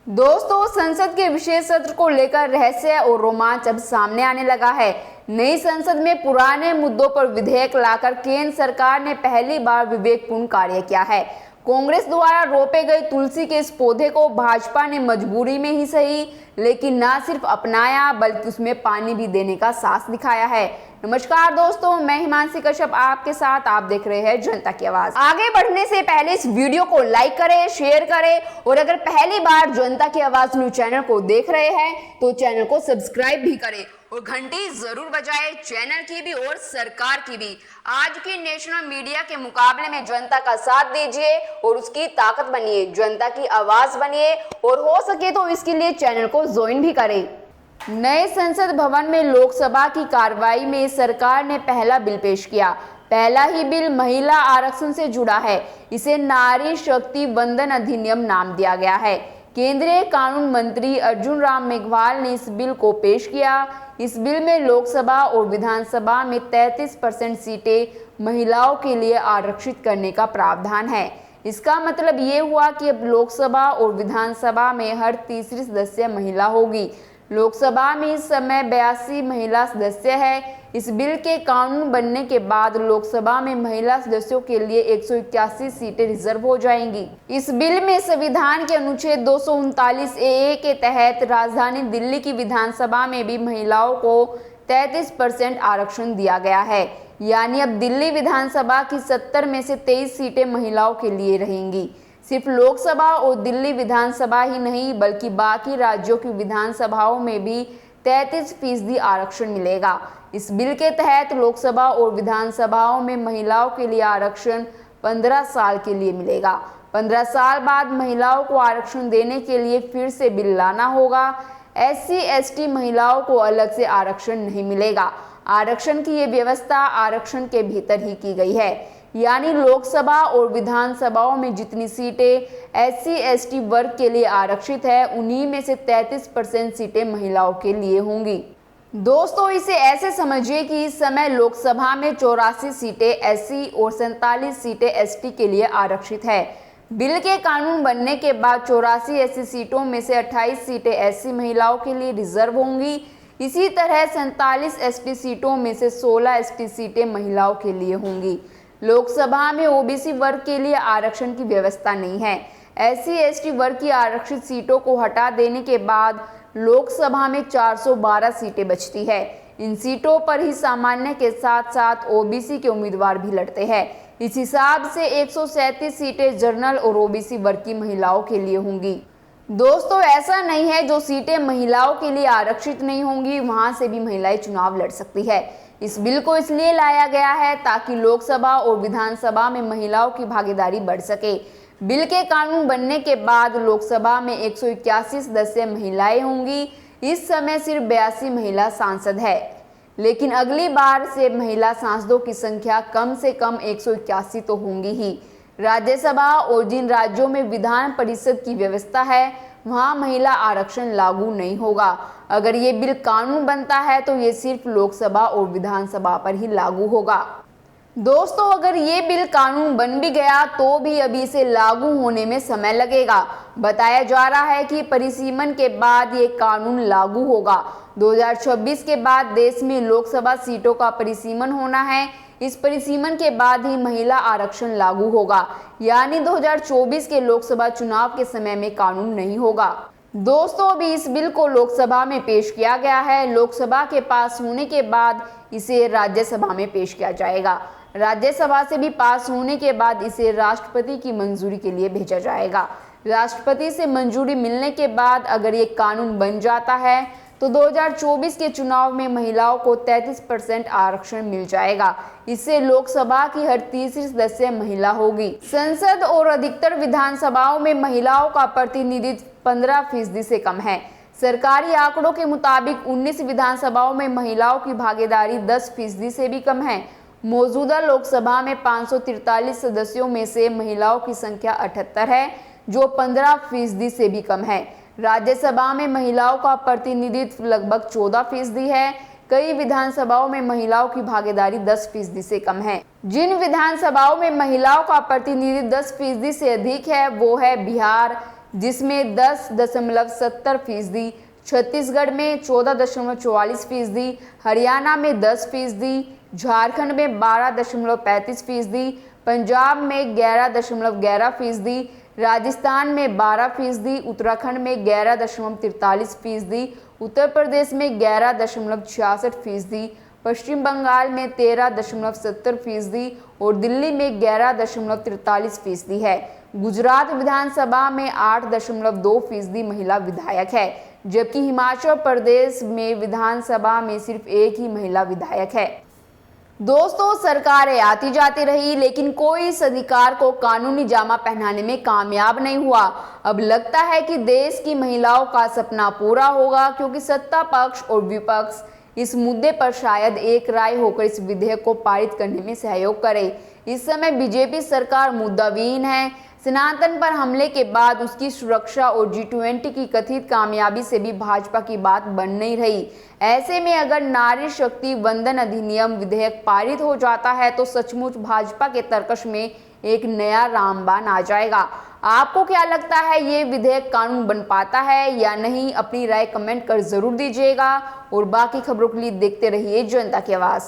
दोस्तों, संसद के विशेष सत्र को लेकर रहस्य और रोमांच अब सामने आने लगा है। नई संसद में पुराने मुद्दों पर विधेयक लाकर केंद्र सरकार ने पहली बार विवेकपूर्ण कार्य किया है। कांग्रेस द्वारा रोपे गए तुलसी के इस पौधे को भाजपा ने मजबूरी में ही सही, लेकिन न सिर्फ अपनाया बल्कि उसमें पानी भी देने का साहस दिखाया है। नमस्कार दोस्तों, मैं हिमांशी कश्यप आपके साथ। आप देख रहे हैं जनता की आवाज। आगे बढ़ने से पहले इस वीडियो को लाइक करें, शेयर करें और अगर पहली बार जनता की आवाज न्यूज चैनल को देख रहे हैं तो चैनल को सब्सक्राइब भी करें और घंटी जरूर बजाएं, चैनल की भी और सरकार की भी। आज की नेशनल मीडिया के मुकाबले में जनता का साथ दीजिए और उसकी ताकत बनिए, जनता की आवाज बनिए और हो सके तो इसके लिए चैनल को ज्वाइन भी करें। नए संसद भवन में लोकसभा की कार्रवाई में सरकार ने पहला बिल पेश किया। पहला ही बिल महिला आरक्षण से जुड़ा है। इसे नारी शक्ति वंदन अधिनियम नाम दिया गया है। केंद्रीय कानून मंत्री अर्जुन राम मेघवाल ने इस बिल को पेश किया। इस बिल में लोकसभा और विधानसभा में 33% सीटें महिलाओं के लिए आरक्षित करने का प्रावधान है। इसका मतलब ये हुआ कि अब लोकसभा और विधानसभा में हर तीसरी सदस्य महिला होगी। लोकसभा में इस समय 82 महिला सदस्य है। इस बिल के कानून बनने के बाद लोकसभा में महिला सदस्यों के लिए 181 सीटें रिजर्व हो जाएंगी। इस बिल में संविधान के अनुच्छेद 239 ए के तहत राजधानी दिल्ली की विधानसभा में भी महिलाओं को 33% आरक्षण दिया गया है। यानी अब दिल्ली विधानसभा की 70 में से 23 सीटें महिलाओं के लिए रहेंगी। सिर्फ लोकसभा और दिल्ली विधानसभा ही नहीं बल्कि बाकी राज्यों की विधानसभाओं में भी 33% आरक्षण मिलेगा। इस बिल के तहत लोकसभा और विधानसभाओं में महिलाओं के लिए आरक्षण 15 साल के लिए मिलेगा। 15 साल बाद महिलाओं को आरक्षण देने के लिए फिर से बिल लाना होगा। SC/ST महिलाओं को अलग से आरक्षण नहीं मिलेगा। आरक्षण की ये व्यवस्था आरक्षण के भीतर ही की गई है। यानी लोकसभा और विधानसभाओं में जितनी सीटें SC/ST वर्ग के लिए आरक्षित है उन्हीं में से 33% सीटें महिलाओं के लिए होंगी। दोस्तों, इसे ऐसे समझिए कि इस समय लोकसभा में 84 सीटें SC और 47 सीटें ST के लिए आरक्षित है। बिल के कानून बनने के बाद 84 SC सीटों में से 28 सीटें SC महिलाओं के लिए रिजर्व होंगी। इसी तरह 47 ST सीटों में से 16 ST सीटें महिलाओं के लिए होंगी। लोकसभा में OBC वर्ग के लिए आरक्षण की व्यवस्था नहीं है। SC/ST वर्ग की आरक्षित सीटों को हटा देने के बाद लोकसभा में 412 सीटें बचती है। इन सीटों पर ही सामान्य के साथ साथ OBC के उम्मीदवार भी लड़ते हैं। इस हिसाब से 137 सीटें जनरल और OBC वर्ग की महिलाओं के लिए होंगी। दोस्तों, ऐसा नहीं है जो सीटें महिलाओं के लिए आरक्षित नहीं होंगी वहां से भी महिलाएं चुनाव लड़ सकती है। इस बिल को इसलिए लाया गया है ताकि लोकसभा और विधानसभा में महिलाओं की भागीदारी बढ़ सके। बिल के कानून बनने के बाद लोकसभा में 181 सदस्य महिलाएं होंगी। इस समय सिर्फ 82 महिला सांसद है, लेकिन अगली बार से महिला सांसदों की संख्या कम से कम 181 तो होंगी ही। राज्यसभा और जिन राज्यों में विधान परिषद की व्यवस्था है वहां महिला आरक्षण लागू नहीं होगा। अगर ये बिल कानून बनता है तो ये सिर्फ लोकसभा और विधानसभा पर ही लागू होगा। दोस्तों, अगर ये बिल कानून बन भी गया तो भी अभी इसे लागू होने में समय लगेगा। बताया जा रहा है कि परिसीमन के बाद ये कानून लागू होगा। 2026 के बाद देश में लोकसभा सीटों का परिसीमन होना है। इस परिसीमन के बाद ही महिला आरक्षण लागू होगा। यानी 2024 के लोकसभा चुनाव के समय में कानून नहीं होगा। दोस्तों, अभी इस बिल को लोकसभा में पेश किया गया है। लोकसभा के पास होने के बाद इसे राज्यसभा में पेश किया जाएगा। राज्यसभा से भी पास होने के बाद इसे राष्ट्रपति की मंजूरी के लिए भेजा जाएगा। राष्ट्रपति से मंजूरी मिलने के बाद अगर ये कानून बन जाता है तो 2024 के चुनाव में महिलाओं को 33% आरक्षण मिल जाएगा। इससे लोकसभा की हर तीसरी सदस्य महिला होगी। संसद और अधिकतर विधानसभाओं में महिलाओं का प्रतिनिधित्व 15% से कम है। सरकारी आंकड़ों के मुताबिक 19 विधानसभाओं में महिलाओं की भागीदारी 10% से भी कम है। मौजूदा लोकसभा में 543 सदस्यों में से महिलाओं की संख्या 78 है, जो 15% से भी कम है। राज्यसभा में महिलाओं का प्रतिनिधित्व लगभग 14% है। कई विधानसभाओं में महिलाओं की भागीदारी 10% से कम है। जिन विधानसभाओं में महिलाओं का प्रतिनिधित्व 10% से अधिक है वो है बिहार, जिसमें 10.70%, छत्तीसगढ़ में 14.44%, हरियाणा में 10%, झारखंड में 12.35%, पंजाब में 11.11%, राजस्थान में 12%, उत्तराखंड में 11.43%, उत्तर प्रदेश में 11.66%, पश्चिम बंगाल में 13.70% और दिल्ली में 11.43% है। गुजरात विधानसभा में 8.2% महिला विधायक है, जबकि हिमाचल प्रदेश में विधानसभा में सिर्फ एक ही महिला विधायक है। दोस्तों, सरकारें आती जाती रही, लेकिन कोई इस अधिकार को कानूनी जामा पहनाने में कामयाब नहीं हुआ। अब लगता है कि देश की महिलाओं का सपना पूरा होगा, क्योंकि सत्ता पक्ष और विपक्ष इस मुद्दे पर शायद एक राय होकर इस विधेयक को पारित करने में सहयोग करे। इस समय बीजेपी सरकार मुद्दाविहीन है। सनातन पर हमले के बाद उसकी सुरक्षा और G20 की कथित कामयाबी से भी भाजपा की बात बन नहीं रही। ऐसे में अगर नारी शक्ति वंदन अधिनियम विधेयक पारित हो जाता है तो सचमुच भाजपा के तर्कश में एक नया रामबाण आ जाएगा। आपको क्या लगता है, ये विधेयक कानून बन पाता है या नहीं? अपनी राय कमेंट कर जरूर दीजिएगा और बाकी खबरों के लिए देखते रहिए जनता की आवाज।